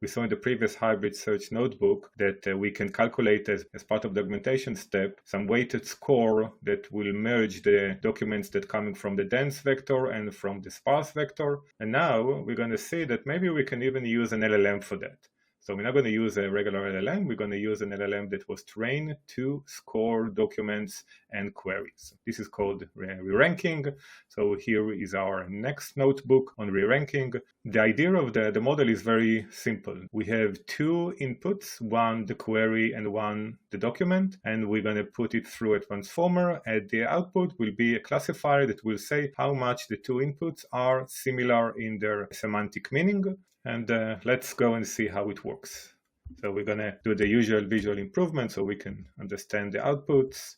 We saw in the previous hybrid search notebook that we can calculate as part of the augmentation step some weighted score that will merge the documents that coming from the dense vector and from the sparse vector. And now we're going to see that maybe we can even use an LLM for that. So we're not going to use a regular LLM, we're going to use an LLM that was trained to score documents and queries. This is called Reranking. So here is our next notebook on Reranking. The idea of the model is very simple. We have two inputs, one the query and one the document, and we're going to put it through a transformer, and the output will be a classifier that will say how much the two inputs are similar in their semantic meaning. And let's go and see how it works. So we're going to do the usual visual improvement so we can understand the outputs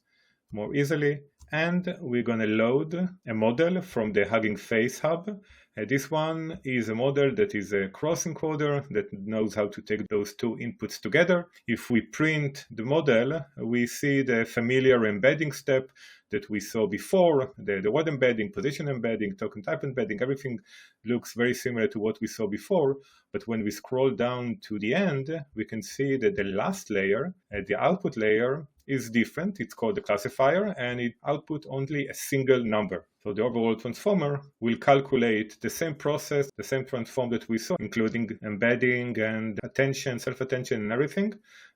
more easily. And we're going to load a model from the Hugging Face Hub. This one is a model that is a cross encoder that knows how to take those two inputs together. If we print the model, we see the familiar embedding step that we saw before, the word embedding, position embedding, token type embedding, everything looks very similar to what we saw before. But when we scroll down to the end, we can see that the last layer, the output layer, is different. It's called the classifier, and it outputs only a single number. So the overall transformer will calculate the same process, the same transform that we saw, including embedding and attention, self-attention and everything,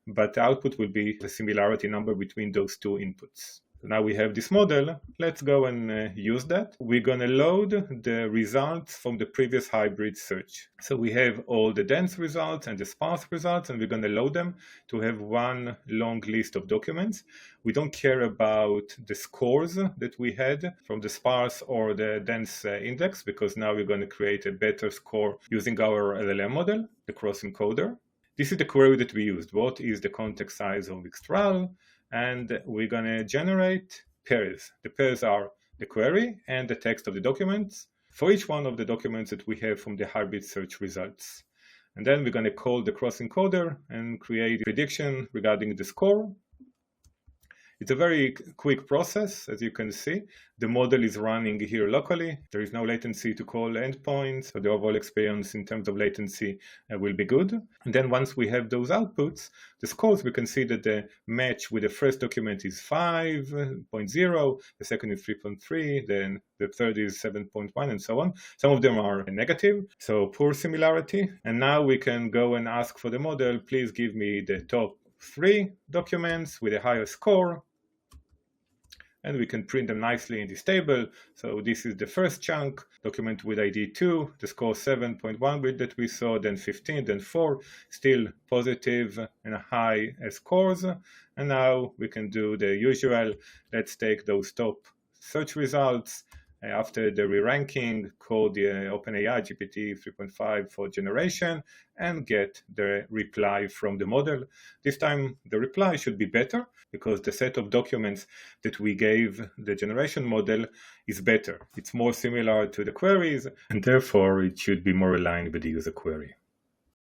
but the output will be the similarity number between those two inputs. So now we have this model. Let's go and use that. We're going to load the results from the previous hybrid search. So we have all the dense results and the sparse results, and we're going to load them to have one long list of documents. We don't care about the scores that we had from the sparse or the dense index, because now we're going to create a better score using our LLM model, the cross encoder. This is the query that we used. What is the context size of Xtral? And we're going to generate pairs. The pairs are the query and the text of the documents for each one of the documents that we have from the hybrid search results. And then we're going to call the cross encoder and create a prediction regarding the score. It's a very quick process, as you can see. The model is running here locally. There is no latency to call endpoints, so the overall experience in terms of latency will be good. And then once we have those outputs, the scores, we can see that the match with the first document is 5.0, the second is 3.3, then the third is 7.1, and so on. Some of them are negative, so poor similarity. And now we can go and ask for the model, please give me the top 3 documents with a higher score. And we can print them nicely in this table. So this is the first chunk, document with ID 2, the score 7.1 that we saw, then 15, then 4, still positive and high scores. And now we can do the usual. Let's take those top search results. After the re-ranking, call the OpenAI GPT 3.5 for generation and get the reply from the model. This time the reply should be better because the set of documents that we gave the generation model is better. It's more similar to the queries, and therefore it should be more aligned with the user query.